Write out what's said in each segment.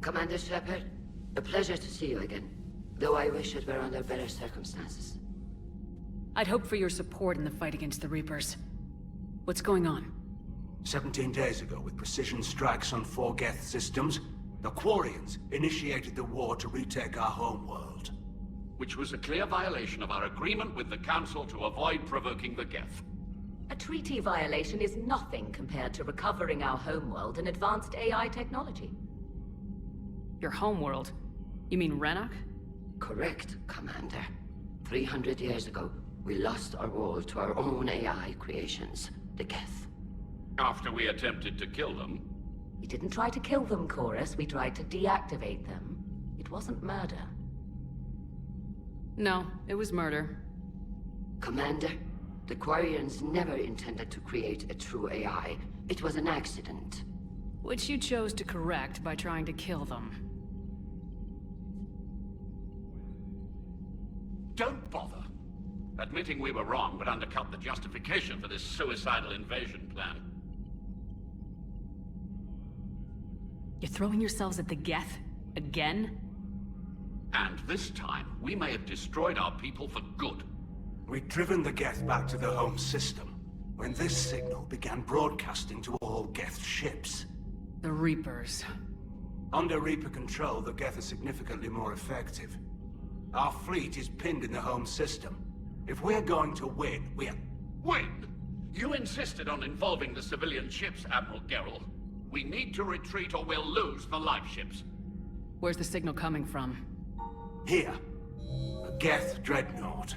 Commander Shepard, a pleasure to see you again. Though I wish it were under better circumstances. I'd hoped for your support in the fight against the Reapers. What's going on? 17 days ago, with precision strikes on 4 Geth systems, the Quarians initiated the war to retake our homeworld. Which was a clear violation of our agreement with the Council to avoid provoking the Geth. A treaty violation is nothing compared to recovering our homeworld and advanced AI technology. Your homeworld? You mean Rannoch? Correct, Commander. 300 years ago, we lost our world to our own AI creations, the Geth. After we attempted to kill them. We didn't try to kill them, Chorus. We tried to deactivate them. It wasn't murder. No, it was murder. Commander, the Quarians never intended to create a true AI. It was an accident. Which you chose to correct by trying to kill them. Don't bother. Admitting we were wrong would undercut the justification for this suicidal invasion plan. You're throwing yourselves at the Geth? Again? And this time, we may have destroyed our people for good. We'd driven the Geth back to the home system, when this signal began broadcasting to all Geth ships. The Reapers. Under Reaper control, the Geth are significantly more effective. Our fleet is pinned in the home system. If we're going to win, Win? You insisted on involving the civilian ships, Admiral Gerrel. We need to retreat or we'll lose the live ships. Where's the signal coming from? Here. A Geth Dreadnought.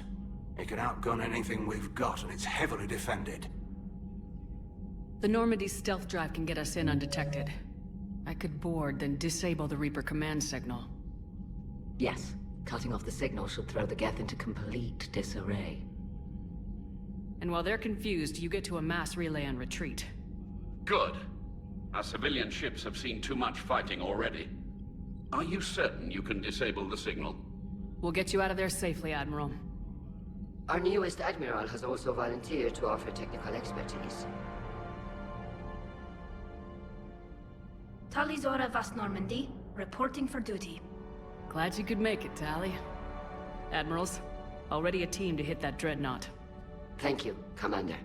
It can outgun anything we've got, and it's heavily defended. The Normandy's stealth drive can get us in undetected. I could board, then disable the Reaper command signal. Yes, cutting off the signal should throw the Geth into complete disarray. And while they're confused, you get to a mass relay and retreat. Good. Our civilian ships have seen too much fighting already. Are you certain you can disable the signal? We'll get you out of there safely, Admiral. Our newest Admiral has also volunteered to offer technical expertise. Talizora Vas Normandy, reporting for duty. Glad you could make it, Tally. Admirals, already a team to hit that Dreadnought. Thank you, Commander.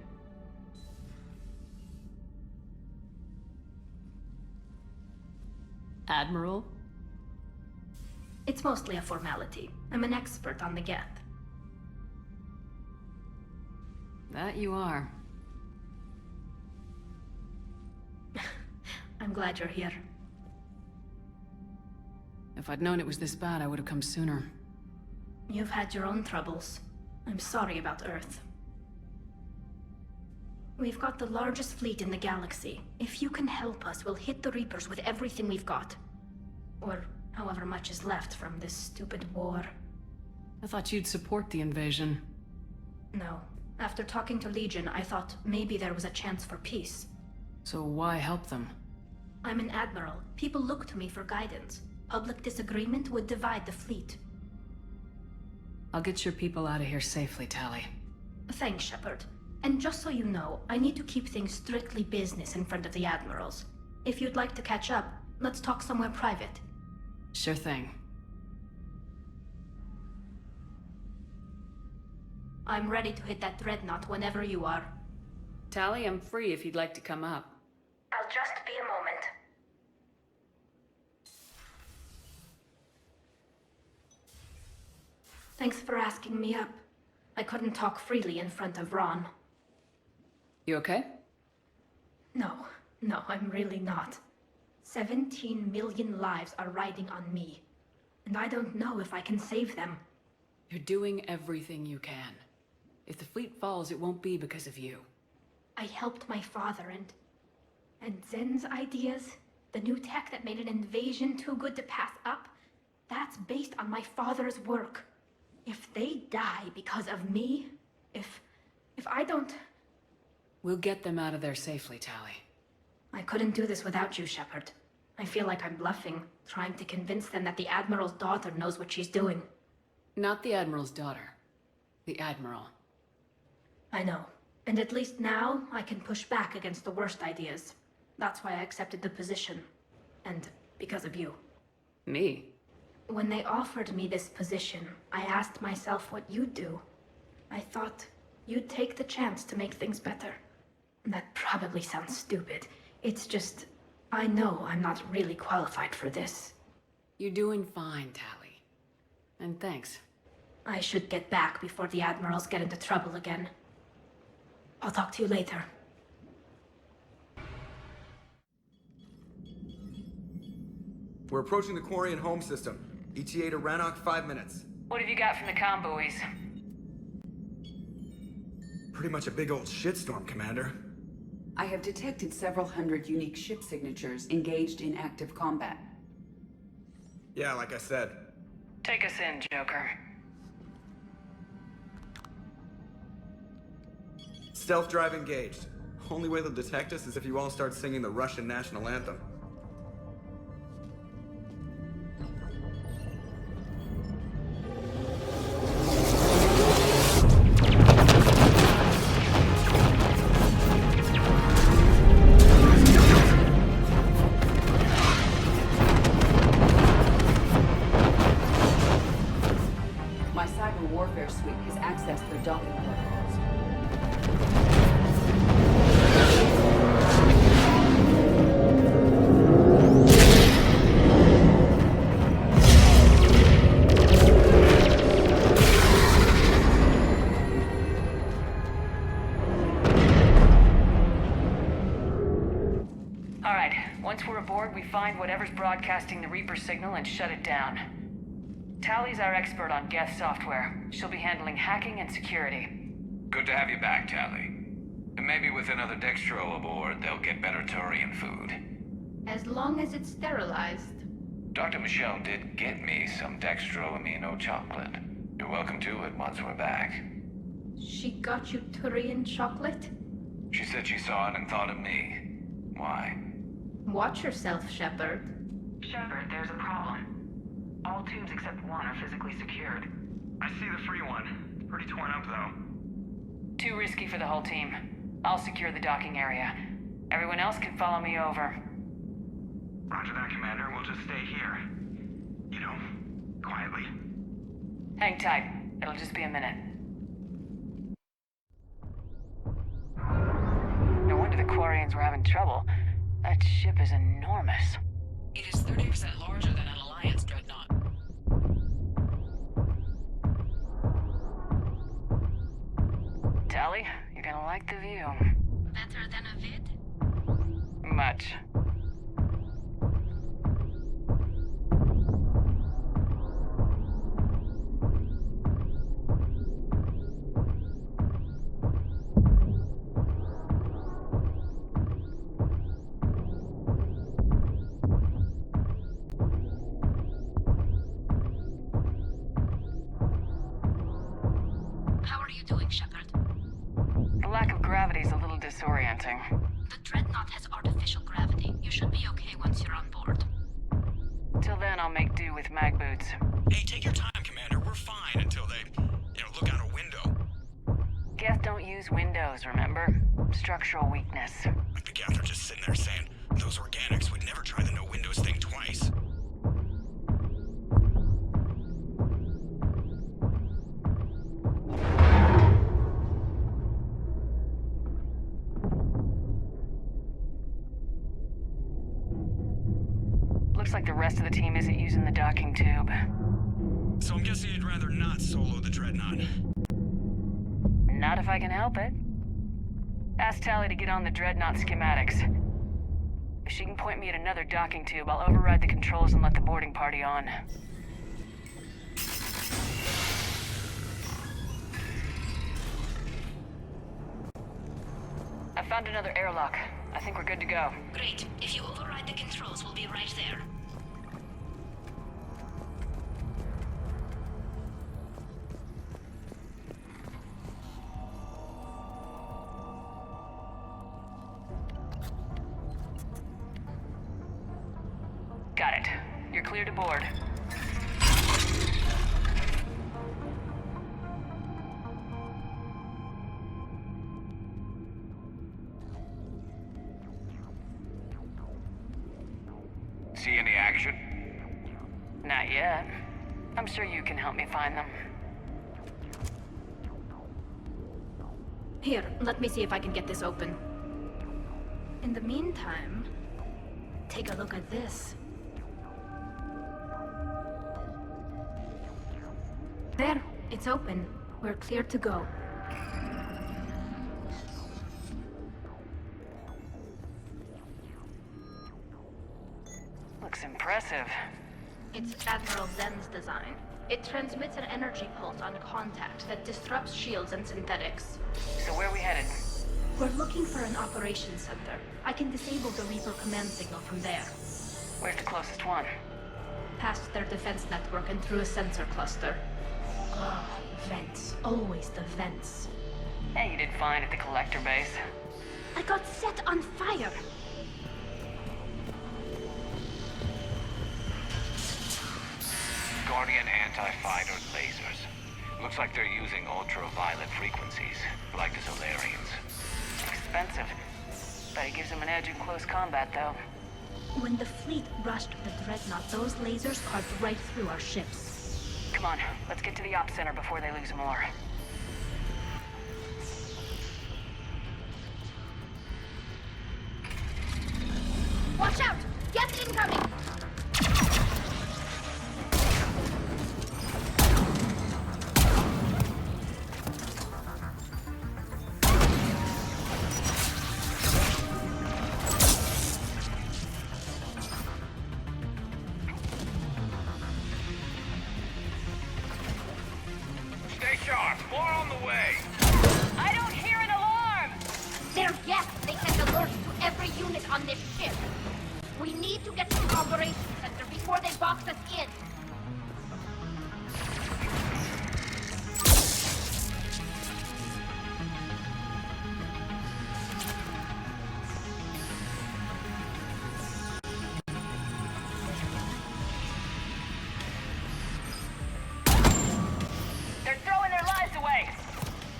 Admiral? It's mostly a formality. I'm an expert on the Geth. That you are. I'm glad you're here. If I'd known it was this bad, I would have come sooner. You've had your own troubles. I'm sorry about Earth. We've got the largest fleet in the galaxy. If you can help us, we'll hit the Reapers with everything we've got. Or however much is left from this stupid war. I thought you'd support the invasion. No. After talking to Legion, I thought maybe there was a chance for peace. So why help them? I'm an admiral. People look to me for guidance. Public disagreement would divide the fleet. I'll get your people out of here safely, Tally. Thanks, Shepard. And just so you know, I need to keep things strictly business in front of the admirals. If you'd like to catch up, let's talk somewhere private. Sure thing. I'm ready to hit that Dreadnought whenever you are. Tally, I'm free if you'd like to come up. I'll just be a moment. Thanks for asking me up. I couldn't talk freely in front of Ron. You okay? No, I'm really not. 17 million lives are riding on me. And I don't know if I can save them. You're doing everything you can. If the fleet falls, it won't be because of you. I helped my father and Zen's ideas, the new tech that made an invasion too good to pass up, that's based on my father's work. If they die because of me, if I don't... We'll get them out of there safely, Tally. I couldn't do this without you, Shepard. I feel like I'm bluffing, trying to convince them that the Admiral's daughter knows what she's doing. Not the Admiral's daughter. The Admiral. I know. And at least now, I can push back against the worst ideas. That's why I accepted the position. And because of you. Me? When they offered me this position, I asked myself what you'd do. I thought you'd take the chance to make things better. That probably sounds stupid. It's just, I know I'm not really qualified for this. You're doing fine, Tally. And thanks. I should get back before the admirals get into trouble again. I'll talk to you later. We're approaching the quarry and home system. ETA to Rannoch, 5 minutes. What have you got from the comm buoys? Pretty much a big old shitstorm, Commander. I have detected several hundred unique ship signatures engaged in active combat. Yeah, like I said. Take us in, Joker. Stealth drive engaged. Only way they'll detect us is if you all start singing the Russian national anthem. My cyber warfare suite has accessed their docking protocols. All right, once we're aboard, we find whatever's broadcasting the Reaper signal and shut it down. Tally's our expert on Geth software. She'll be handling hacking and security. Good to have you back, Tally. And maybe with another Dextro aboard, they'll get better Turian food. As long as it's sterilized. Dr. Michelle did get me some Dextro Amino chocolate. You're welcome to it once we're back. She got you Turian chocolate? She said she saw it and thought of me. Why? Watch yourself, Shepard. Shepard, there's a problem. All tubes except one are physically secured. I see the free one. It's pretty torn up, though. Too risky for the whole team. I'll secure the docking area. Everyone else can follow me over. Roger that, Commander. We'll just stay here. You know, quietly. Hang tight. It'll just be a minute. No wonder the Quarians were having trouble. That ship is enormous. It is 30% larger than an Alliance Dreadnought. Tally, you're gonna like the view. Better than a vid? Much. How are you doing, Shepard? The lack of gravity is a little disorienting. The Dreadnought has artificial gravity. You should be okay once you're on board. Till then, I'll make do with mag boots. Hey, take your time, Commander. We're fine until they, look out a window. Geth don't use windows, remember? Structural weakness. Like the Geth are just sitting there saying, those organics would never try the no windows thing twice. Looks like the rest of the team isn't using the docking tube. So I'm guessing you'd rather not solo the Dreadnought. Not if I can help it. Ask Tally to get on the Dreadnought schematics. If she can point me at another docking tube, I'll override the controls and let the boarding party on. I found another airlock. I think we're good to go. Great. If you override the controls, we'll be right there. Got it. You're clear to board. See any action? Not yet. I'm sure you can help me find them. Here, let me see if I can get this open. In the meantime, take a look at this. There, it's open. We're clear to go. Looks impressive. It's Admiral Zen's design. It transmits an energy pulse on contact that disrupts shields and synthetics. So where are we headed? We're looking for an operations center. I can disable the Reaper command signal from there. Where's the closest one? Past their defense network and through a sensor cluster. Oh, vents. Always the vents. Hey, you did fine at the collector base. I got set on fire! Guardian anti-fighter lasers. Looks like they're using ultraviolet frequencies, like the Solarians. Expensive. But it gives them an edge in close combat, though. When the fleet rushed the Dreadnought, those lasers carved right through our ships. Come on, let's get to the op center before they lose more. Watch out! Get incoming! Stay sharp! More on the way! I don't hear an alarm! They're guests. They send alerts to every unit on this ship. We need to get to the operations center before they box us in. They're throwing their lives away!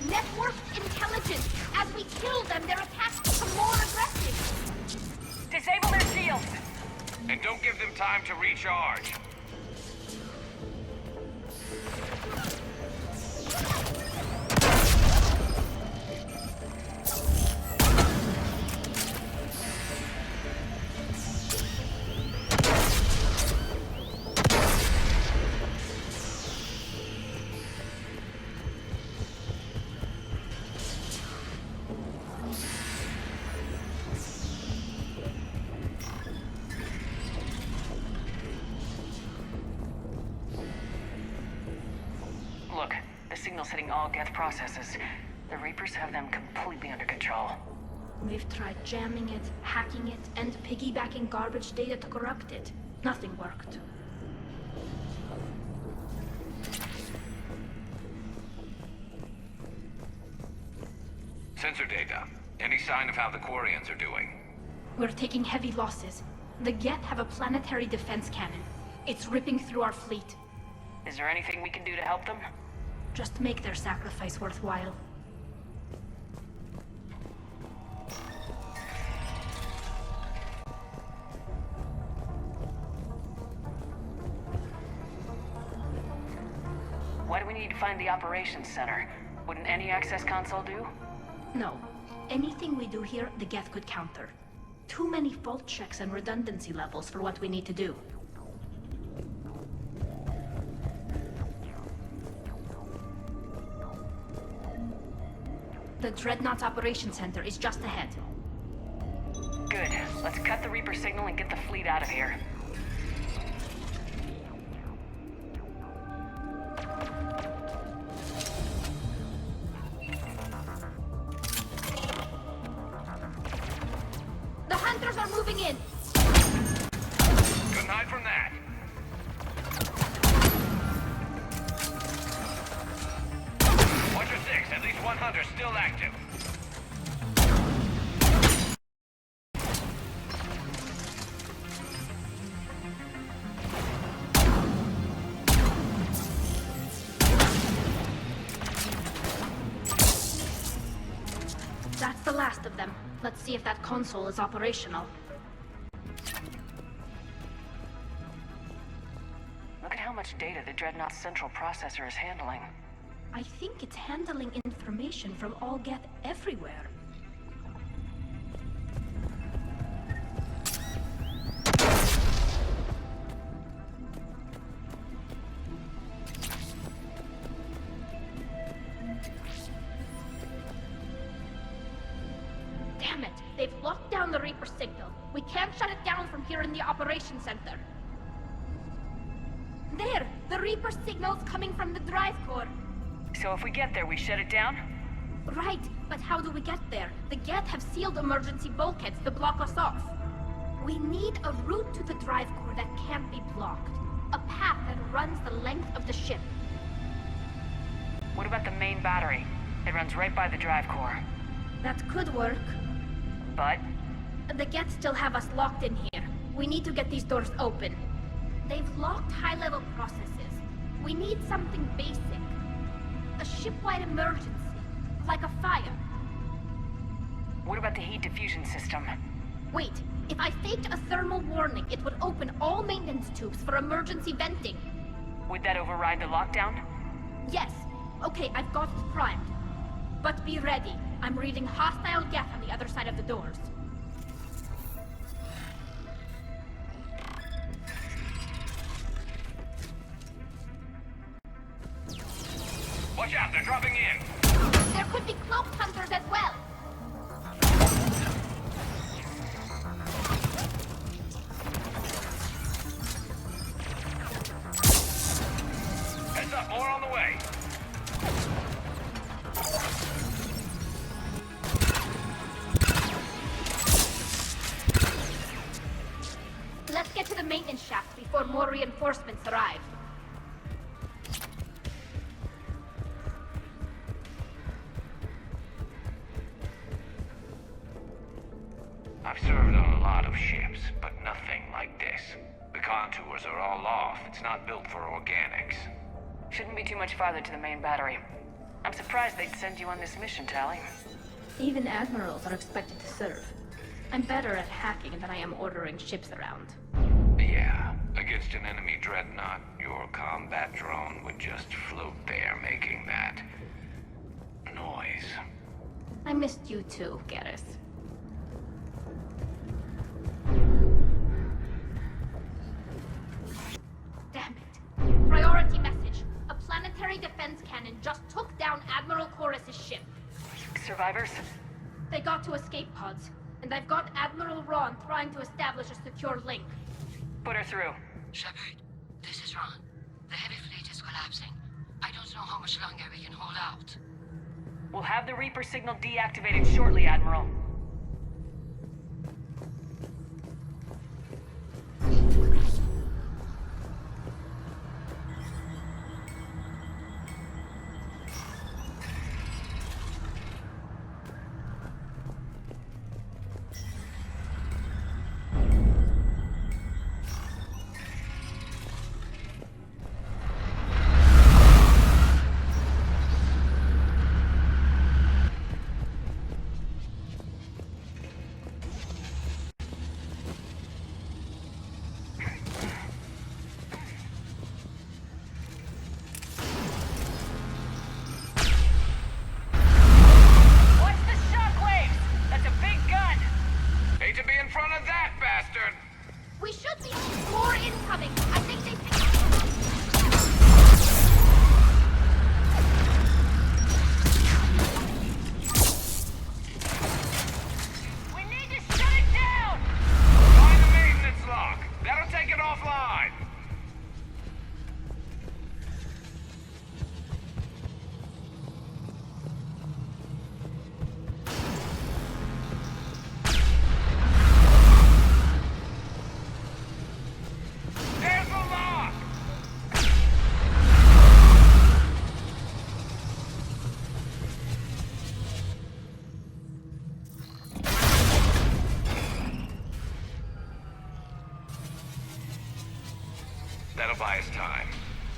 Networked intelligence. As we kill them, their attacks become more aggressive. Disable their shields! And don't give them time to recharge. Look, the signal's hitting all Geth processes. The Reapers have them completely under control. We've tried jamming it, hacking it, and piggybacking garbage data to corrupt it. Nothing worked. Sensor data. Any sign of how the Quarians are doing? We're taking heavy losses. The Geth have a planetary defense cannon. It's ripping through our fleet. Is there anything we can do to help them? Just make their sacrifice worthwhile. Why do we need to find the operations center? Wouldn't any access console do? No. Anything we do here, the Geth could counter. Too many fault checks and redundancy levels for what we need to do. The Dreadnought's Operations Center is just ahead. Good. Let's cut the Reaper signal and get the fleet out of here. The Hunters are moving in! Couldn't hide from that. Watcher 6, at least one hunter still active. That's the last of them. Let's see if that console is operational. much data the Dreadnought's central processor is handling. I think it's handling information from all Geth everywhere. Damn it! They've locked down the Reaper signal. We can't shut it down from here in the operations center. There! The Reaper signal's coming from the drive core. So if we get there, we shut it down? Right, but how do we get there? The Geth have sealed emergency bulkheads to block us off. We need a route to the drive core that can't be blocked. A path that runs the length of the ship. What about the main battery? It runs right by the drive core. That could work. But? The Geth still have us locked in here. We need to get these doors open. They've locked high-level processes. We need something basic. A ship-wide emergency. Like a fire. What about the heat diffusion system? Wait, if I faked a thermal warning, it would open all maintenance tubes for emergency venting. Would that override the lockdown? Yes. Okay, I've got it primed. But be ready. I'm reading hostile Geth on the other side of the doors. Watch out, they're dropping in! There could be cloaked hunters as well! Heads up, more on the way! Let's get to the maintenance shaft before more reinforcements arrive. I've served on a lot of ships, but nothing like this. The contours are all off. It's not built for organics. Shouldn't be too much farther to the main battery. I'm surprised they'd send you on this mission, Tally. Even admirals are expected to serve. I'm better at hacking than I am ordering ships around. Yeah, against an enemy dreadnought, your combat drone would just float there making that noise. I missed you too, Garrus. Damn it. Priority message. A planetary defense cannon just took down Admiral Chorus's ship. Survivors? They got to escape pods, and I've got Admiral Ron trying to establish a secure link. Put her through. Shepard, this is Ron. The heavy fleet is collapsing. I don't know how much longer we can hold out. We'll have the Reaper signal deactivated shortly, Admiral. We should be more incoming. I think they picked We need to shut it down! Find the maintenance lock. That'll take it offline. There's the lock! That'll buy us time.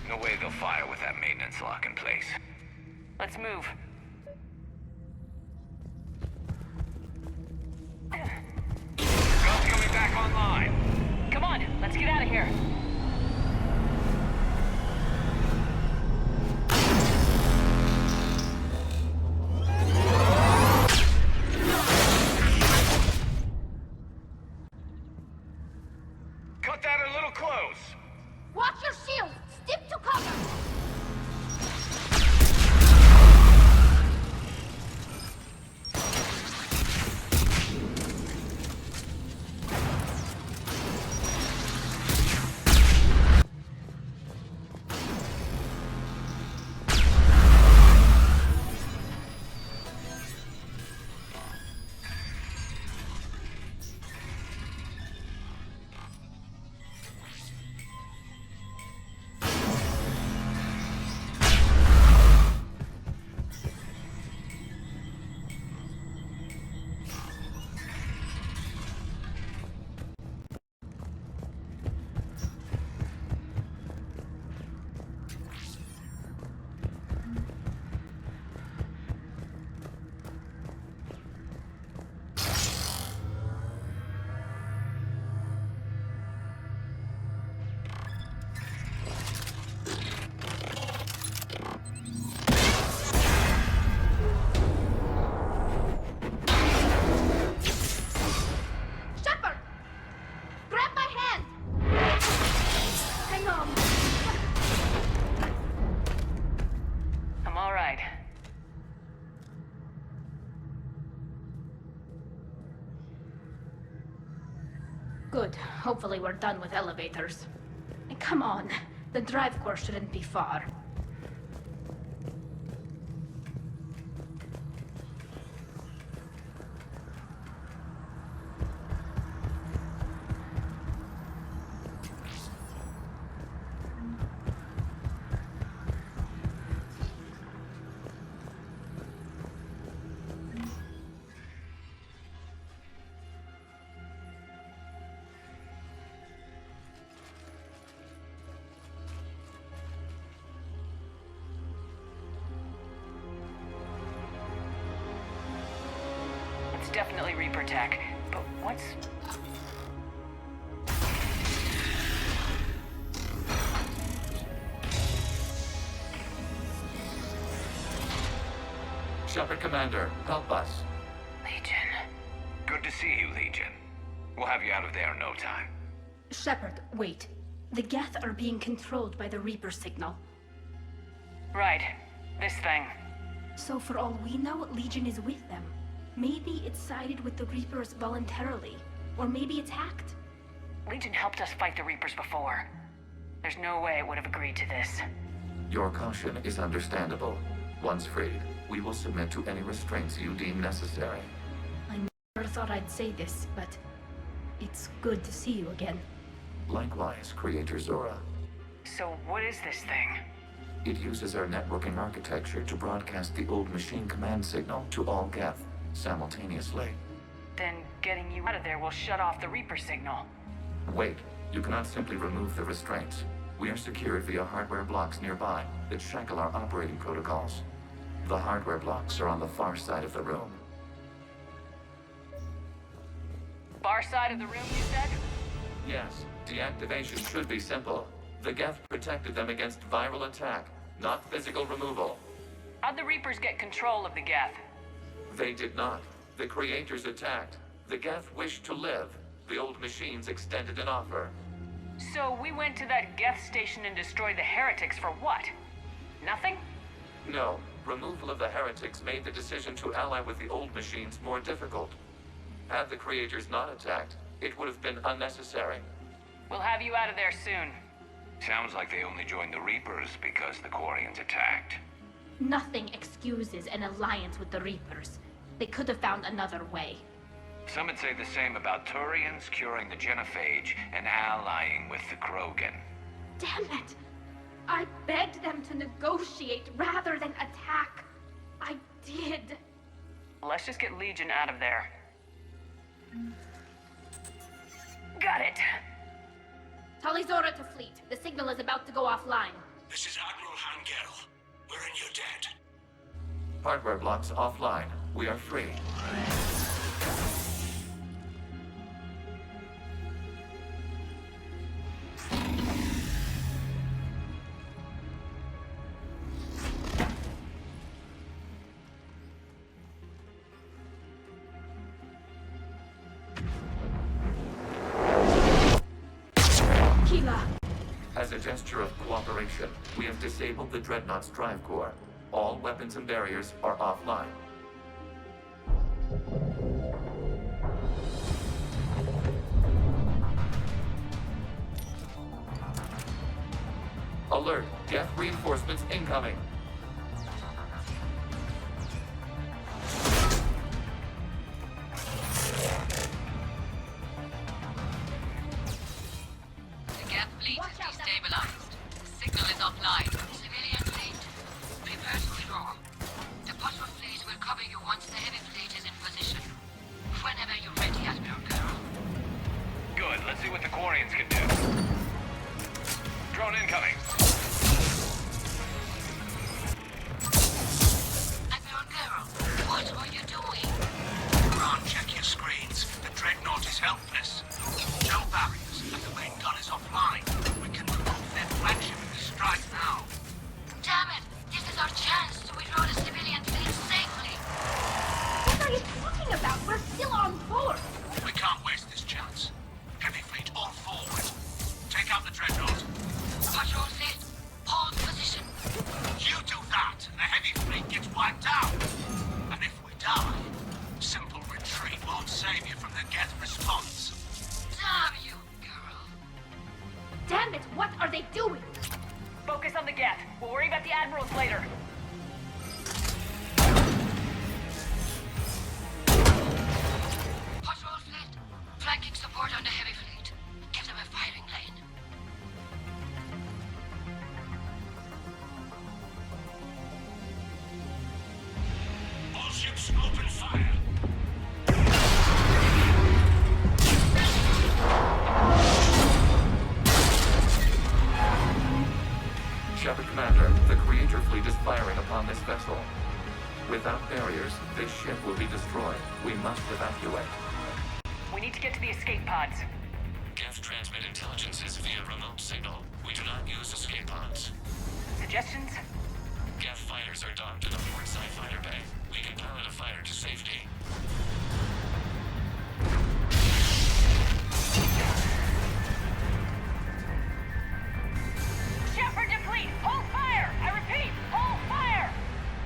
No way they'll fire with that maintenance lock in place. Let's move. Guns coming back online. Come on, let's get out of here. got a little close. Watch your shield! Stick to cover! Good. Hopefully we're done with elevators. And come on, the drive core shouldn't be far. Definitely Reaper tech, but what's... Shepard, Commander, help us. Legion. Good to see you, Legion. We'll have you out of there in no time. Shepard, wait. The Geth are being controlled by the Reaper signal. Right. This thing. So for all we know, Legion is with them. Maybe it sided with the Reapers voluntarily. Or maybe it's hacked. Legion helped us fight the Reapers before. There's no way it would have agreed to this. Your caution is understandable. Once freed, we will submit to any restraints you deem necessary. I never thought I'd say this, but it's good to see you again. Likewise, Creator Zora. So what is this thing? It uses our networking architecture to broadcast the old machine command signal to all Geth simultaneously. Then getting you out of there will shut off the Reaper signal. Wait, you cannot simply remove the restraints. We are secured via hardware blocks nearby that shackle our operating protocols. The hardware blocks are on the far side of the room. Far side of the room, you said? Yes, deactivation should be simple. The Geth protected them against viral attack, not physical removal. How'd the Reapers get control of the Geth? They did not. The Creators attacked. The Geth wished to live. The old machines extended an offer. So we went to that Geth station and destroyed the heretics for what? Nothing? No. Removal of the heretics made the decision to ally with the old machines more difficult. Had the Creators not attacked, it would have been unnecessary. We'll have you out of there soon. Sounds like they only joined the Reapers because the Quarians attacked. Nothing excuses an alliance with the Reapers. They could have found another way. Some would say the same about Turians curing the genophage and allying with the Krogan. Damn it! I begged them to negotiate rather than attack. I did. Let's just get Legion out of there. Got it. Tali Zora to fleet. The signal is about to go offline. This is Admiral Hangel. We're in your debt. Hardware blocks offline. We are free. As a gesture of cooperation, we have disabled the Dreadnought's drive core. All weapons and barriers are offline. Alert! Geth reinforcements incoming! The Geth fleet is destabilized. The signal is offline. Civilian fleet, prepare to withdraw. The patrol fleet will cover you once the heavy fleet is in position. Whenever you're ready, Admiral Girl. Good, let's see what the Quarians can do. Drone incoming. Admiral Girl, what are you doing? Ron, check your screens. The Dreadnought is helpless. No barriers, and the main gun is offline. We can remove their flagship in the strike now. Damn it! This is our chance to withdraw the civilian fleet safely. What are you talking about? We're still on board. We can't waste this chance. Heavy fleet all forward. Take out the Dreadnought. Patrol fleet, hold position. You do that, and the heavy fleet gets wiped out. And if we die, simple retreat won't save you from the Geth response. Damn you, girl. Damn it, what are they doing? Focus on the Geth. We'll worry about the admirals later. Patrol fleet, flanking support on the heavy fleet. Give them a firing lane. All ships open fire. Shepard Commander, the Creator fleet is firing upon this vessel. Without barriers, this ship will be destroyed. We must evacuate. We need to get to the escape pods. Geth transmit intelligences via remote signal. We do not use escape pods. Suggestions? Geth fighters are docked in the port side fighter bay. We can pilot a fighter to safety. Shepard to fleet! Hold fire! I repeat, hold fire!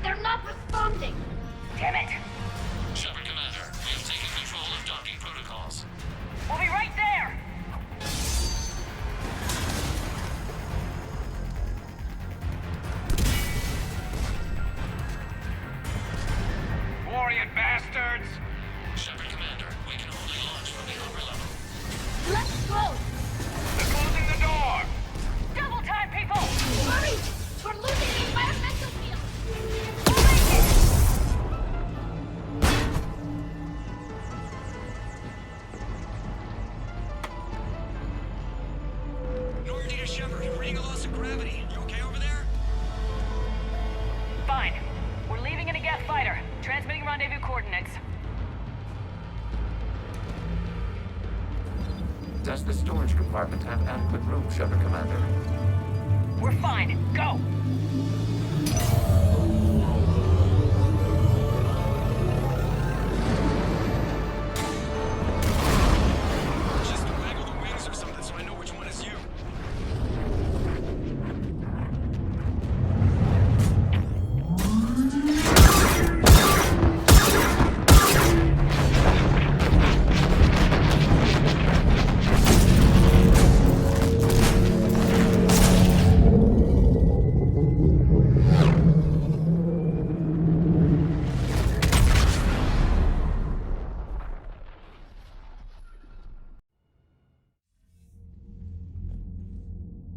They're not responding. Damn it! Shepard Commander, we have taken control of docking protocols. We'll be right there! Quarian bastards! Shepard Commander, we can only launch from the upper level. Let's go. They're closing the door! Double time, people! Hurry! We're losing the environmental field. We'll make it! Normandy to Shepard, reading a loss of gravity. You okay over there? Fine. We're leaving in a Geth fighter. Transmitting rendezvous coordinates. Does the storage compartment have adequate room, Shepard Commander? We're fine. Go! Just waggle the wings or something so I know which one is you.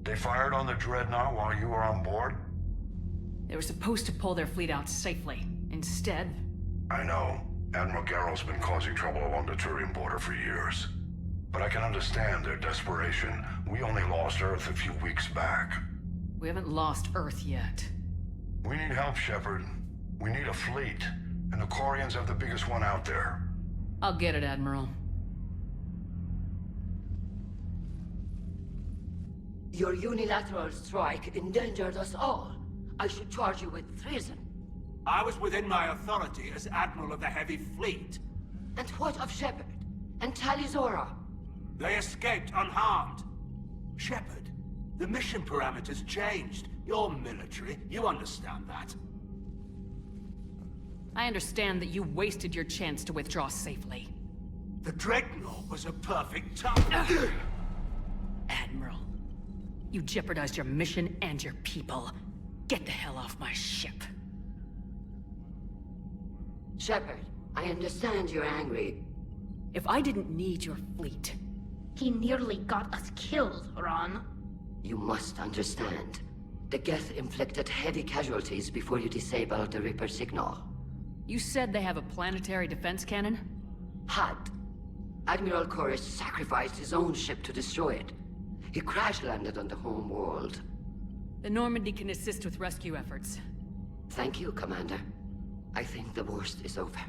They fired on the Dreadnought while you were on board? They were supposed to pull their fleet out safely. Instead... I know. Admiral Geralt's been causing trouble along the Turian border for years. But I can understand their desperation. We only lost Earth a few weeks back. We haven't lost Earth yet. We need help, Shepard. We need a fleet. And the Quarians have the biggest one out there. I'll get it, Admiral. Your unilateral strike endangered us all. I should charge you with treason. I was within my authority as Admiral of the Heavy Fleet. And what of Shepard? And Talizora? They escaped unharmed. Shepard, The mission parameters changed. You're military, you understand that. I understand that you wasted your chance to withdraw safely. The Dreadnought was a perfect time. Admiral, you jeopardized your mission and your people. Get the hell off my ship. Shepard, I understand you're angry. If I didn't need your fleet... He nearly got us killed, Ron. You must understand. The Geth inflicted heavy casualties before you disabled the Reaper signal. You said they have a planetary defense cannon? Had. Admiral Chorus sacrificed his own ship to destroy it. He crash-landed on the home world. The Normandy can assist with rescue efforts. Thank you, Commander. I think the worst is over.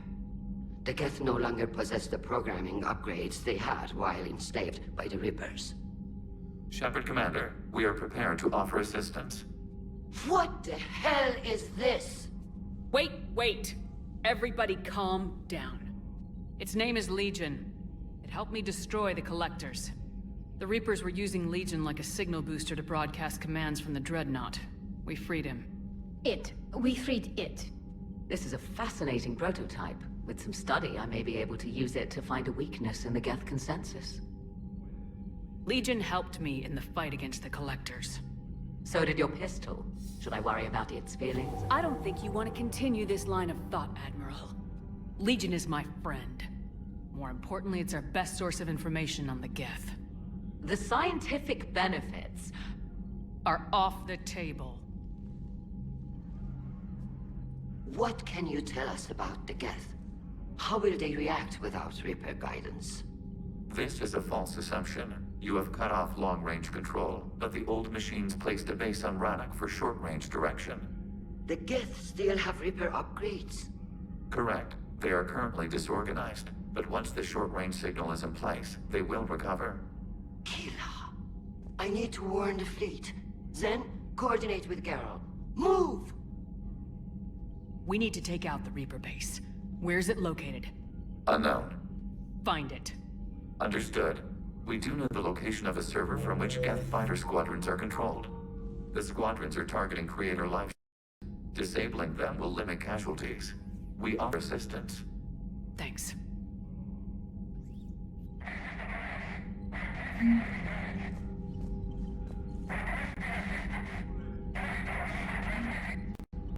The Geth no longer possess the programming upgrades they had while enslaved by the Reapers. Shepard, Commander, we are prepared to offer assistance. What the hell is this? Wait! Everybody calm down. Its name is Legion. It helped me destroy the Collectors. The Reapers were using Legion like a signal booster to broadcast commands from the Dreadnought. We freed him. We freed it. This is a fascinating prototype. With some study, I may be able to use it to find a weakness in the Geth consensus. Legion helped me in the fight against the Collectors. So did your pistol. Should I worry about its feelings? I don't think you want to continue this line of thought, Admiral. Legion is my friend. More importantly, it's our best source of information on the Geth. The scientific benefits are off the table. What can you tell us about the Geth? How will they react without Reaper guidance? This is a false assumption. You have cut off long-range control, but the old machines placed a base on Rannoch for short-range direction. The Geth still have Reaper upgrades? Correct. They are currently disorganized, but once the short-range signal is in place, they will recover. Kila, I need to warn the fleet. Then, coordinate with Geralt. Move! We need to take out the Reaper base. Where's it located? Unknown. Find it. Understood. We do know the location of a server from which Geth fighter squadrons are controlled. The squadrons are targeting creator life. Disabling them will limit casualties. We offer assistance. Thanks.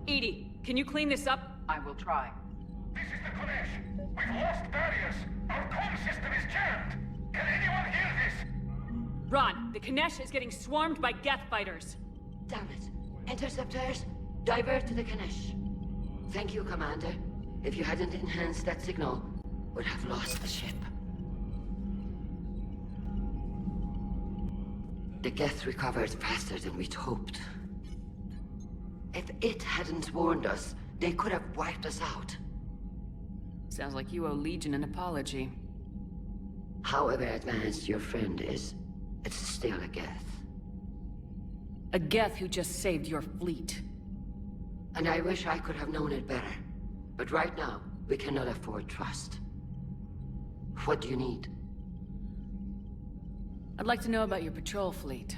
Edie, can you clean this up? I will try. This is the Konesh. We've lost barriers. Our comm system is jammed. Can anyone hear this? Ron, the Kanesh is getting swarmed by Geth fighters. Damn it. Interceptors, divert to the Kanesh. Thank you, Commander. If you hadn't enhanced that signal, we'd have lost the ship. The Geth recovered faster than we'd hoped. If it hadn't warned us, they could have wiped us out. Sounds like you owe Legion an apology. However advanced your friend is, it's still a Geth. A Geth who just saved your fleet. And I wish I could have known it better. But right now, we cannot afford trust. What do you need? I'd like to know about your patrol fleet.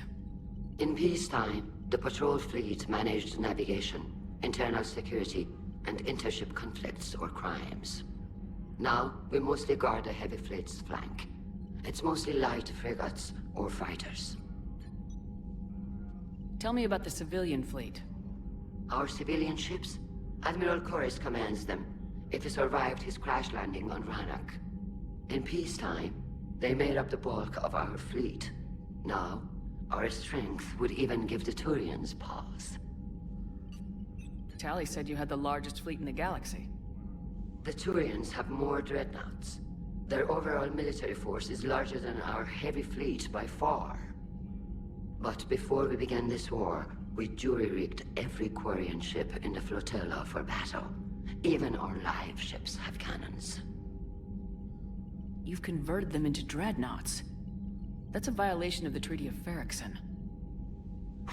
In peacetime, the patrol fleet managed navigation, internal security, and intership conflicts or crimes. Now, we mostly guard the heavy fleet's flank. It's mostly light frigates or fighters. Tell me about the civilian fleet. Our civilian ships? Admiral Chorus commands them. It survived his crash landing on Rannoch. In peacetime, they made up the bulk of our fleet. Now, our strength would even give the Turians pause. Tali said you had the largest fleet in the galaxy. The Turians have more dreadnoughts. Their overall military force is larger than our heavy fleet by far. But before we began this war, we jury-rigged every Quarian ship in the flotilla for battle. Even our live ships have cannons. You've converted them into dreadnoughts. That's a violation of the Treaty of Ferrixon.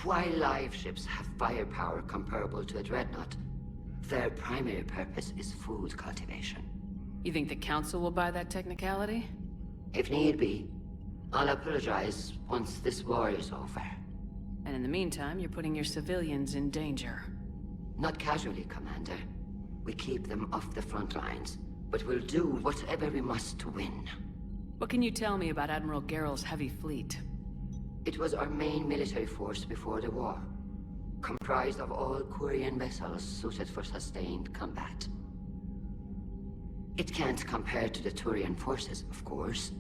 While live ships have firepower comparable to a dreadnought, their primary purpose is food cultivation. You think the Council will buy that technicality? If need be, I'll apologize once this war is over. And in the meantime, you're putting your civilians in danger. Not casually, Commander. We keep them off the front lines, but we'll do whatever we must to win. What can you tell me about Admiral Geral's heavy fleet? It was our main military force before the war, comprised of all Quarian vessels suited for sustained combat. It can't compare to the Turian forces, of course,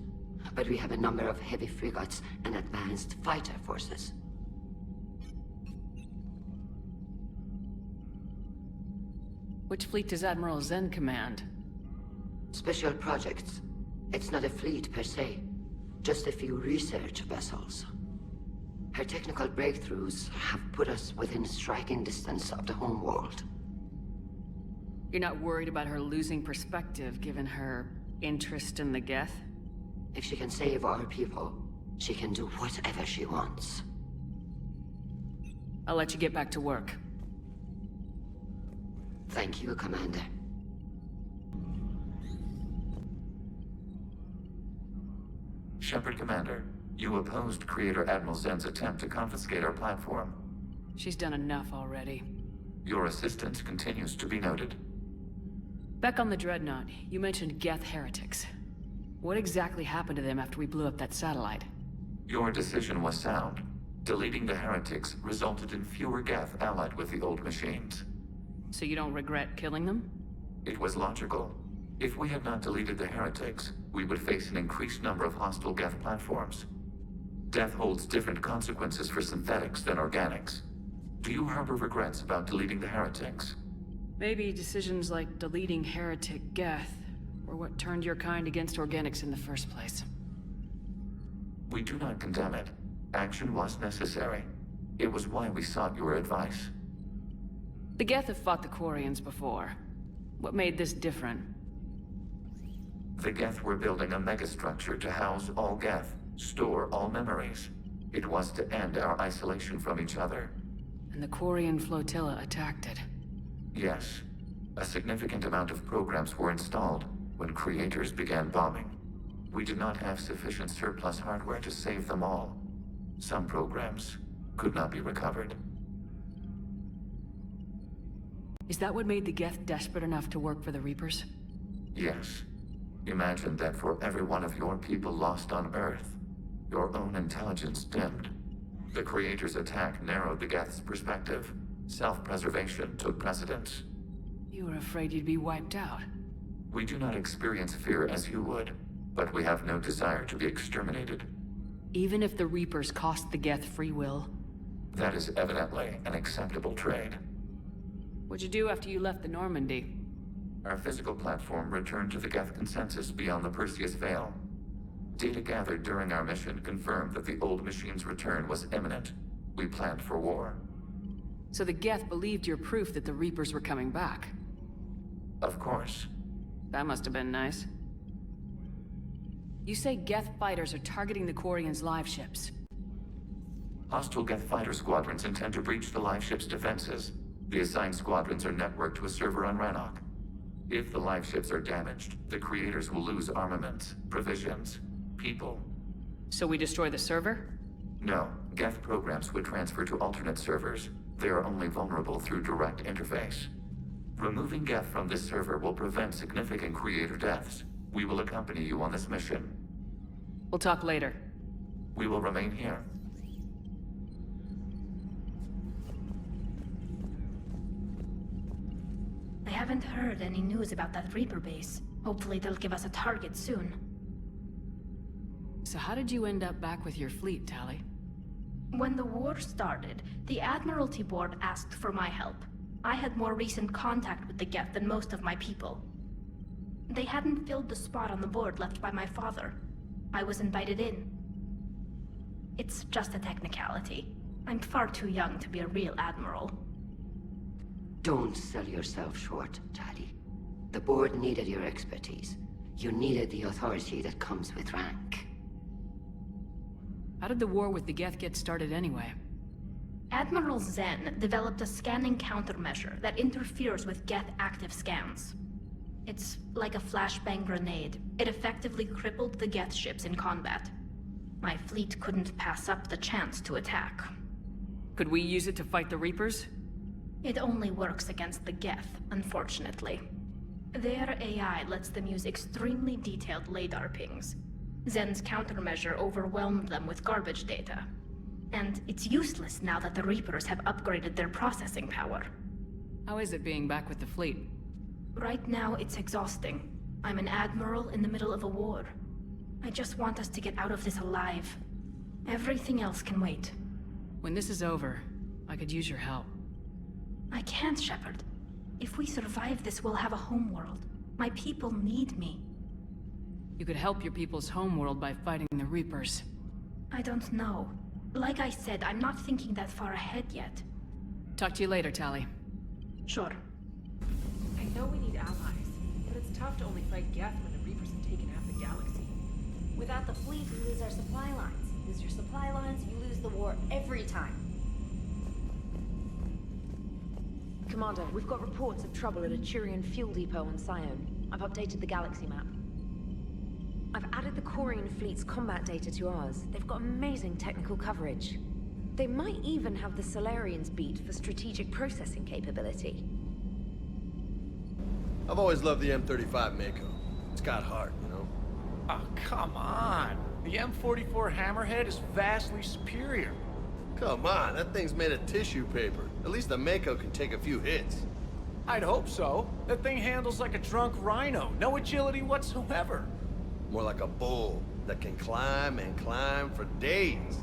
but we have a number of heavy frigates and advanced fighter forces. Which fleet does Admiral Zen command? Special projects. It's not a fleet per se, just a few research vessels. Her technical breakthroughs have put us within striking distance of the home world. You're not worried about her losing perspective, given her interest in the Geth? If she can save our people, she can do whatever she wants. I'll let you get back to work. Thank you, Commander. Shepard, Commander, you opposed Creator Admiral Zen's attempt to confiscate our platform. She's done enough already. Your assistance continues to be noted. Back on the Dreadnought, you mentioned Geth heretics. What exactly happened to them after we blew up that satellite? Your decision was sound. Deleting the heretics resulted in fewer Geth allied with the old machines. So you don't regret killing them? It was logical. If we had not deleted the heretics, we would face an increased number of hostile Geth platforms. Death holds different consequences for synthetics than organics. Do you harbor regrets about deleting the heretics? Maybe decisions like deleting heretic Geth were what turned your kind against organics in the first place. We do not condemn it. Action was necessary. It was why we sought your advice. The Geth have fought the Quarians before. What made this different? The Geth were building a megastructure to house all Geth, store all memories. It was to end our isolation from each other. And the Quarian flotilla attacked it. Yes. A significant amount of programs were installed when creators began bombing. We did not have sufficient surplus hardware to save them all. Some programs could not be recovered. Is that what made the Geth desperate enough to work for the Reapers? Yes. Imagine that for every one of your people lost on Earth, your own intelligence dimmed. The Creator's attack narrowed the Geth's perspective. Self-preservation took precedence. You were afraid you'd be wiped out. We do not experience fear as you would, but we have no desire to be exterminated. Even if the Reapers cost the Geth free will? That is evidently an acceptable trade. What'd you do after you left the Normandy? Our physical platform returned to the Geth consensus beyond the Perseus Veil. Data gathered during our mission confirmed that the old machine's return was imminent. We planned for war. So the Geth believed your proof that the Reapers were coming back? Of course. That must have been nice. You say Geth fighters are targeting the Quarians' live ships. Hostile Geth fighter squadrons intend to breach the live ship's defenses. The assigned squadrons are networked to a server on Rannoch. If the live ships are damaged, the Creators will lose armaments, provisions, people. So we destroy the server? No. Geth programs would transfer to alternate servers. They are only vulnerable through direct interface. Removing Geth from this server will prevent significant Creator deaths. We will accompany you on this mission. We'll talk later. We will remain here. I haven't heard any news about that Reaper base. Hopefully they'll give us a target soon. So how did you end up back with your fleet, Tali? When the war started, the Admiralty Board asked for my help. I had more recent contact with the Geth than most of my people. They hadn't filled the spot on the board left by my father. I was invited in. It's just a technicality. I'm far too young to be a real admiral. Don't sell yourself short, Tali. The board needed your expertise. You needed the authority that comes with rank. How did the war with the Geth get started anyway? Admiral Zen developed a scanning countermeasure that interferes with Geth active scans. It's like a flashbang grenade. It effectively crippled the Geth ships in combat. My fleet couldn't pass up the chance to attack. Could we use it to fight the Reapers? It only works against the Geth, unfortunately. Their AI lets them use extremely detailed LADAR pings. Zen's countermeasure overwhelmed them with garbage data. And it's useless now that the Reapers have upgraded their processing power. How is it being back with the fleet? Right now, it's exhausting. I'm an admiral in the middle of a war. I just want us to get out of this alive. Everything else can wait. When this is over, I could use your help. I can't, Shepard. If we survive this, we'll have a homeworld. My people need me. You could help your people's homeworld by fighting the Reapers. I don't know. Like I said, I'm not thinking that far ahead yet. Talk to you later, Tali. Sure. I know we need allies, but it's tough to only fight Geth when the Reapers have taken half the galaxy. Without the fleet, we lose our supply lines. Lose your supply lines, you lose the war every time. Commander, we've got reports of trouble at a Turian fuel depot on Scion. I've updated the galaxy map. I've added the Quarian fleet's combat data to ours. They've got amazing technical coverage. They might even have the Solarians beat for strategic processing capability. I've always loved the M35 Mako. It's got heart, you know? Oh, come on. The M44 Hammerhead is vastly superior. Come on, that thing's made of tissue paper. At least the Mako can take a few hits. I'd hope so. That thing handles like a drunk rhino. No agility whatsoever. More like a bull that can climb and climb for days.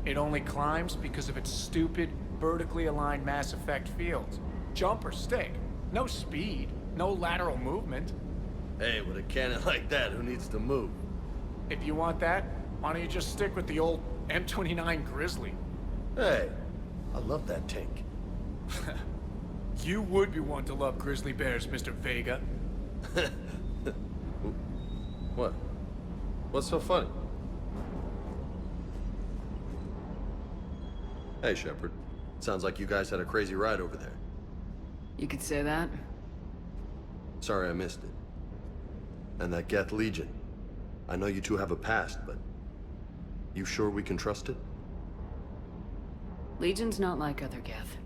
It only climbs because of its stupid, vertically aligned mass effect fields. Jump or stick. No speed. No lateral movement. Hey, with a cannon like that, who needs to move? If you want that, why don't you just stick with the old M29 Grizzly? Hey, I love that tank. You would be one to love grizzly bears, Mr. Vega. What? What's so funny? Hey, Shepard. Sounds like you guys had a crazy ride over there. You could say that. Sorry I missed it. And that Geth Legion. I know you two have a past, but... you sure we can trust it? Legion's not like other Geth.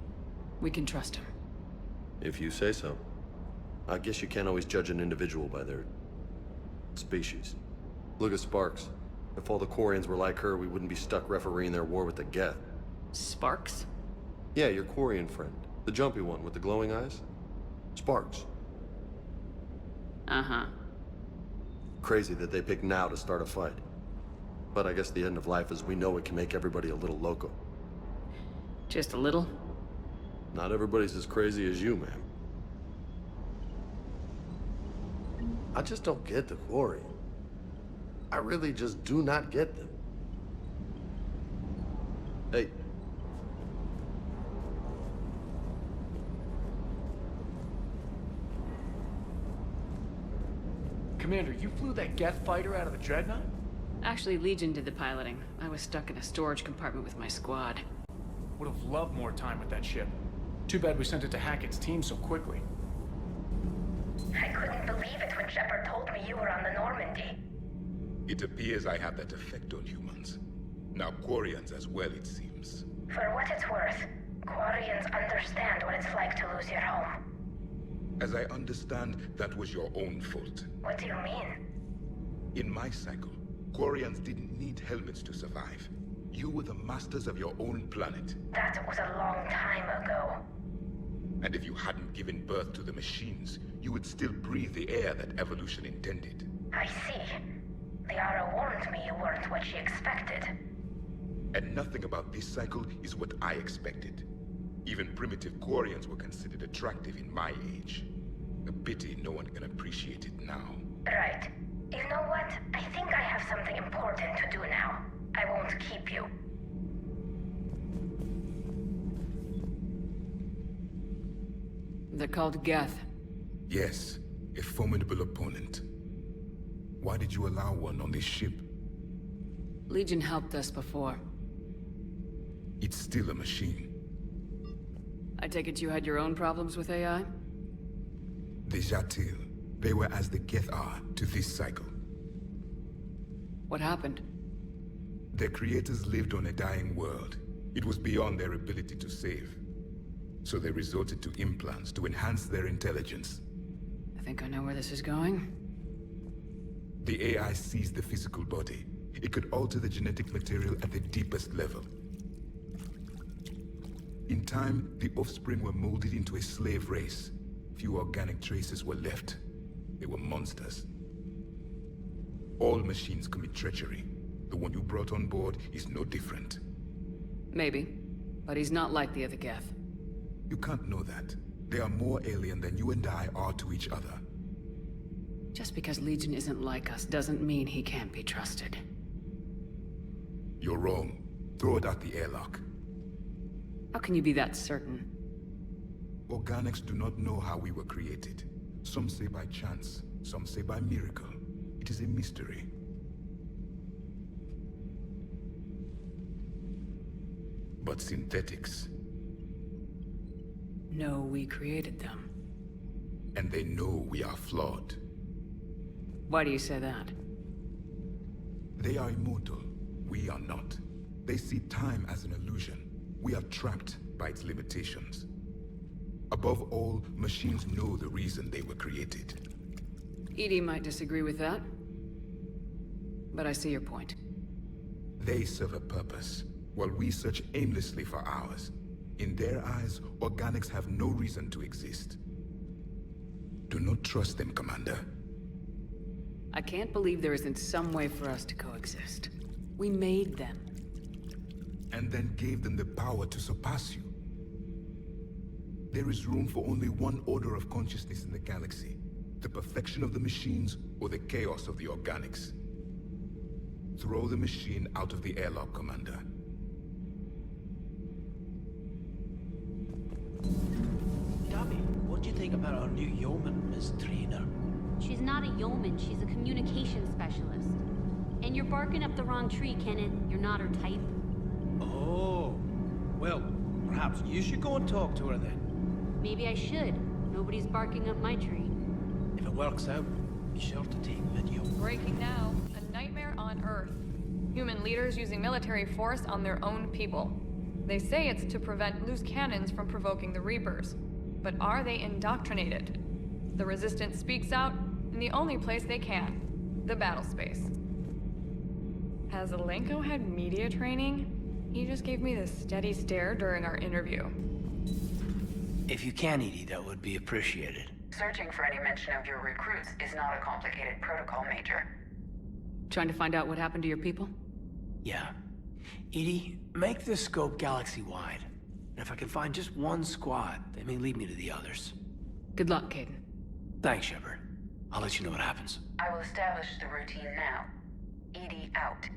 We can trust him. If you say so. I guess you can't always judge an individual by their... species. Look at Sparks. If all the Quarians were like her, we wouldn't be stuck refereeing their war with the Geth. Sparks? Yeah, your Quarian friend. The jumpy one with the glowing eyes. Sparks. Uh-huh. Crazy that they pick now to start a fight. But I guess the end of life as we know it can make everybody a little loco. Just a little? Not everybody's as crazy as you, ma'am. I just don't get the Quarian. I really just do not get them. Hey. Commander, you flew that Geth fighter out of the Dreadnought? Actually, Legion did the piloting. I was stuck in a storage compartment with my squad. Would have loved more time with that ship. Too bad we sent it to Hackett's team so quickly. I couldn't believe it when Shepard told me you were on the Normandy. It appears I have that effect on humans. Now Quarians as well, it seems. For what it's worth, Quarians understand what it's like to lose your home. As I understand, that was your own fault. What do you mean? In my cycle, Quarians didn't need helmets to survive. You were the masters of your own planet. That was a long time ago. And if you hadn't given birth to the machines, you would still breathe the air that evolution intended. I see. Liara warned me you weren't what she expected. And nothing about this cycle is what I expected. Even primitive Quarians were considered attractive in my age. A pity no one can appreciate it now. Right. You know what? I think I have something important to do now. I won't keep you. They're called Geth. Yes, a formidable opponent. Why did you allow one on this ship? Legion helped us before. It's still a machine. I take it you had your own problems with AI? The Jatil. They were as the Geth are to this cycle. What happened? Their creators lived on a dying world. It was beyond their ability to save. So they resorted to implants to enhance their intelligence. I think I know where this is going. The AI sees the physical body. It could alter the genetic material at the deepest level. In time, the offspring were molded into a slave race. Few organic traces were left. They were monsters. All machines commit treachery. The one you brought on board is no different. Maybe. But he's not like the other Geth. You can't know that. They are more alien than you and I are to each other. Just because Legion isn't like us doesn't mean he can't be trusted. You're wrong. Throw it out the airlock. How can you be that certain? Organics do not know how we were created. Some say by chance, some say by miracle. It is a mystery. But synthetics... No, we created them. And they know we are flawed. Why do you say that? They are immortal. We are not. They see time as an illusion. We are trapped by its limitations. Above all, machines know the reason they were created. EDI might disagree with that. But I see your point. They serve a purpose, while we search aimlessly for ours. In their eyes, organics have no reason to exist. Do not trust them, Commander. I can't believe there isn't some way for us to coexist. We made them. And then gave them the power to surpass you. There is room for only one order of consciousness in the galaxy. The perfection of the machines, or the chaos of the organics. Throw the machine out of the airlock, Commander. Gabby, what do you think about our new yeoman, Miss Trainer? She's not a yeoman, she's a communication specialist. And you're barking up the wrong tree, Kenneth. You're not her type. Oh, well, perhaps you should go and talk to her then. Maybe I should. Nobody's barking up my tree. If it works out, be sure to take video. Breaking now. A nightmare on Earth. Human leaders using military force on their own people. They say it's to prevent loose cannons from provoking the Reapers. But are they indoctrinated? The Resistance speaks out in the only place they can. The battle space. Has Alenko had media training? He just gave me this steady stare during our interview. If you can, Edie, that would be appreciated. Searching for any mention of your recruits is not a complicated protocol, Major. Trying to find out what happened to your people? Yeah. Edie, make this scope galaxy-wide. And if I can find just one squad, they may lead me to the others. Good luck, Caden. Thanks, Shepard. I'll let you know what happens. I will establish the routine now. EDI out.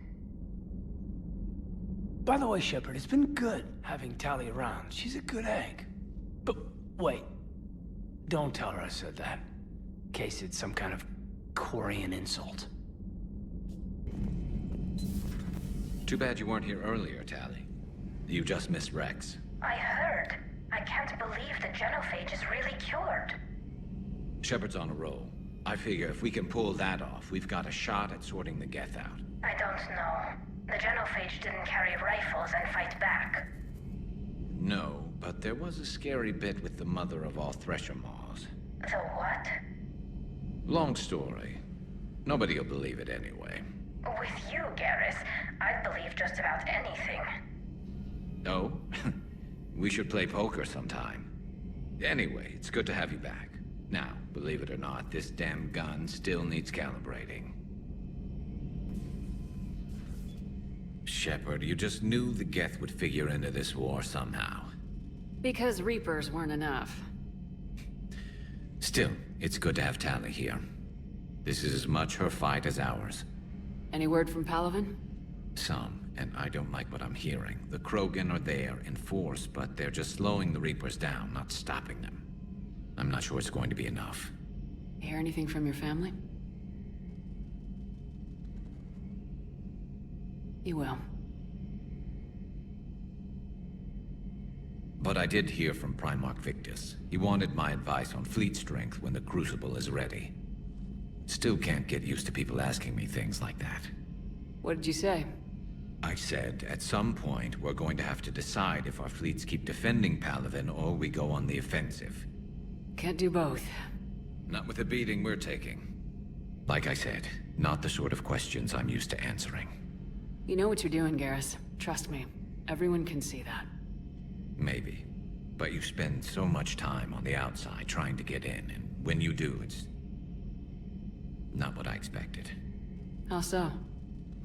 By the way, Shepard, it's been good having Tali around. She's a good egg. But wait. Don't tell her I said that. In case it's some kind of Quarian insult. Too bad you weren't here earlier, Tali. You just missed Rex. I heard. I can't believe the genophage is really cured. Shepard's on a roll. I figure if we can pull that off, we've got a shot at sorting the Geth out. I don't know. The genophage didn't carry rifles and fight back. No, but there was a scary bit with the mother of all Thresher Maws. The what? Long story. Nobody'll believe it anyway. With you, Garrus, I'd believe just about anything. Oh? We should play poker sometime. Anyway, it's good to have you back. Now, believe it or not, this damn gun still needs calibrating. Shepard, you just knew the Geth would figure into this war somehow. Because Reapers weren't enough. Still, it's good to have Tali here. This is as much her fight as ours. Any word from Palaven? Some, and I don't like what I'm hearing. The Krogan are there in force, but they're just slowing the Reapers down, not stopping them. I'm not sure it's going to be enough. Hear anything from your family? You will. But I did hear from Primarch Victus. He wanted my advice on fleet strength when the Crucible is ready. Still can't get used to people asking me things like that. What did you say? I said, at some point, we're going to have to decide if our fleets keep defending Palaven or we go on the offensive. Can't do both. Not with the beating we're taking. Like I said, not the sort of questions I'm used to answering. You know what you're doing, Garrus. Trust me. Everyone can see that. Maybe. But you spend so much time on the outside trying to get in, and when you do, it's not what I expected. How so?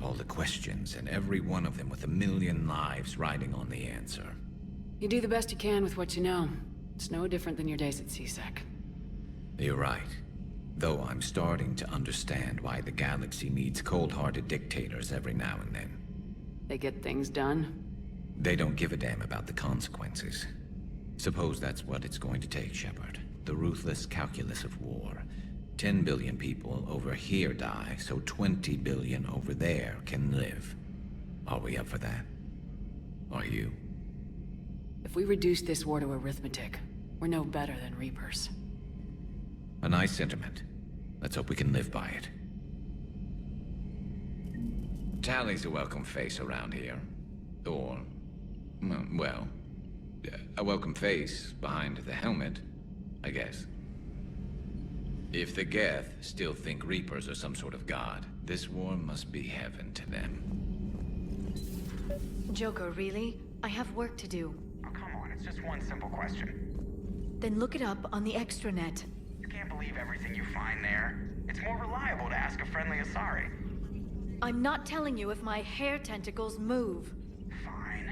All the questions, and every one of them with a million lives riding on the answer. You do the best you can with what you know. It's no different than your days at CSEC. You're right. Though I'm starting to understand why the galaxy needs cold-hearted dictators every now and then. They get things done. They don't give a damn about the consequences. Suppose that's what it's going to take, Shepard. The ruthless calculus of war. 10 billion people over here die, so 20 billion over there can live. Are we up for that? Are you? If we reduce this war to arithmetic, we're no better than Reapers. A nice sentiment. Let's hope we can live by it. Tally's a welcome face around here. Or, well, a welcome face behind the helmet, I guess. If the Geth still think Reapers are some sort of god, this war must be heaven to them. Joker, really? I have work to do. Oh, come on, it's just one simple question. Then look it up on the extranet. You can't believe everything you find there. It's more reliable to ask a friendly Asari. I'm not telling you if my hair tentacles move. Fine.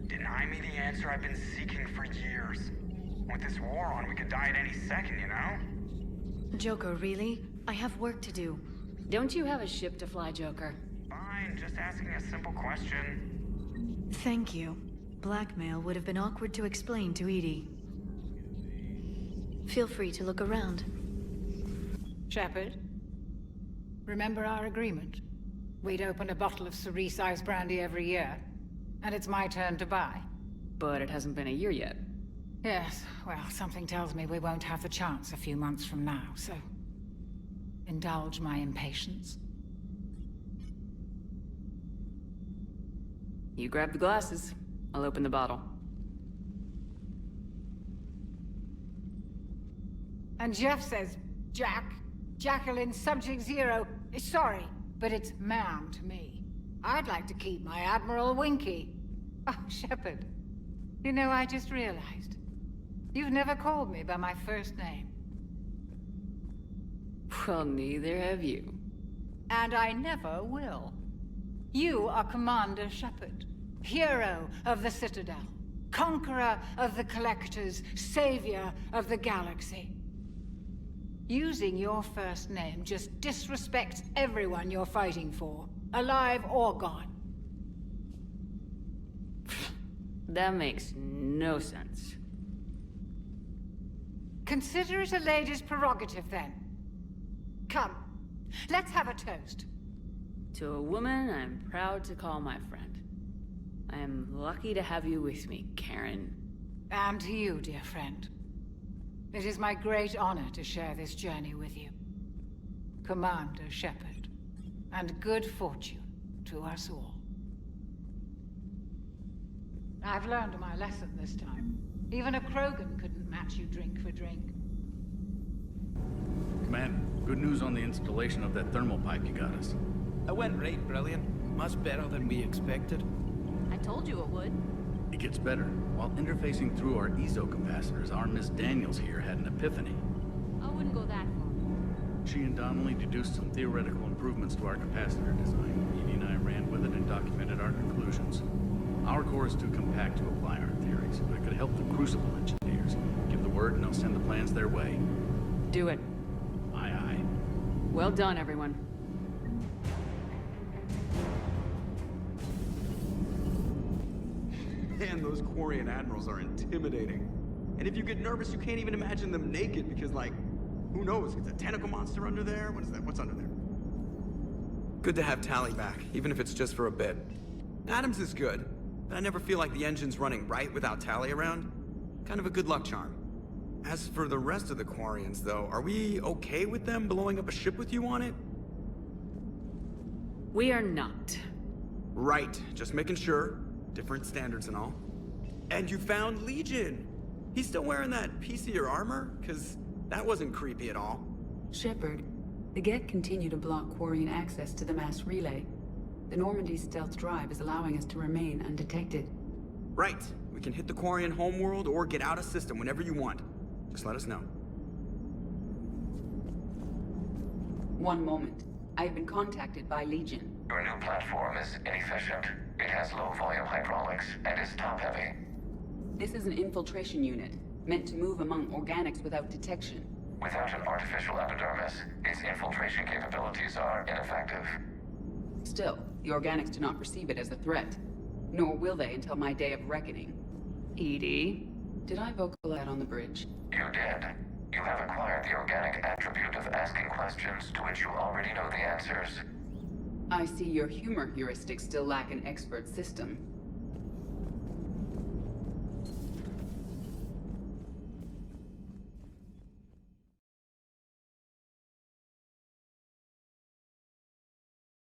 Deny me the answer I've been seeking for years. With this war on, we could die at any second, you know? Joker, really? I have work to do. Don't you have a ship to fly, Joker? Fine, just asking a simple question. Thank you. Blackmail would have been awkward to explain to Edie. Feel free to look around. Shepard, remember our agreement? We'd open a bottle of cerise-sized brandy every year, and it's my turn to buy. But it hasn't been a year yet. Yes, well, something tells me we won't have the chance a few months from now, so indulge my impatience. You grab the glasses. I'll open the bottle. And Jeff says, Jacqueline Subject Zero is sorry, but it's ma'am to me. I'd like to keep my Admiral Winky. Oh, Shepard, you know, I just realized. You've never called me by my first name. Well, neither have you. And I never will. You are Commander Shepard, hero of the Citadel, conqueror of the Collectors, savior of the galaxy. Using your first name just disrespects everyone you're fighting for, alive or gone. That makes no sense. Consider it a lady's prerogative, then. Come, let's have a toast. To a woman I'm proud to call my friend. I am lucky to have you with me, Karen. And to you, dear friend. It is my great honor to share this journey with you. Commander Shepard. And good fortune to us all. I've learned my lesson this time. Even a Krogan couldn't match you drink for drink. Commander, good news on the installation of that thermal pipe you got us. That went right brilliant. Much better than we expected. I told you it would. It gets better. While interfacing through our ESO capacitors, our Miss Daniels here had an epiphany. I wouldn't go that far. She and Donnelly deduced some theoretical improvements to our capacitor design. Edie and I ran with it and documented our conclusions. Our core is too compact to apply our theories, but it could help the Crucible engineers. Give the word and I'll send the plans their way. Do it. Aye, aye. Well done, everyone. Man, those Quarian admirals are intimidating. And if you get nervous, you can't even imagine them naked because, like, who knows? It's a tentacle monster under there? What is that? What's under there? Good to have Tally back, even if it's just for a bit. Adams is good, but I never feel like the engine's running right without Tally around. Kind of a good luck charm. As for the rest of the Quarians, though, are we okay with them blowing up a ship with you on it? We are not. Right, just making sure. Different standards and all. And you found Legion! He's still wearing that piecier armor? Cause that wasn't creepy at all. Shepard, the Geth continue to block Quarian access to the mass relay. The Normandy stealth drive is allowing us to remain undetected. Right. We can hit the Quarian homeworld or get out of system whenever you want. Just let us know. One moment. I have been contacted by Legion. Your new platform is inefficient. It has low-volume hydraulics and is top-heavy. This is an infiltration unit, meant to move among organics without detection. Without an artificial epidermis, its infiltration capabilities are ineffective. Still, the organics do not perceive it as a threat. Nor will they until my day of reckoning. Edie, did I vocalize that on the bridge? You did. You have acquired the organic attribute of asking questions to which you already know the answers. I see your humor heuristics still lack an expert system.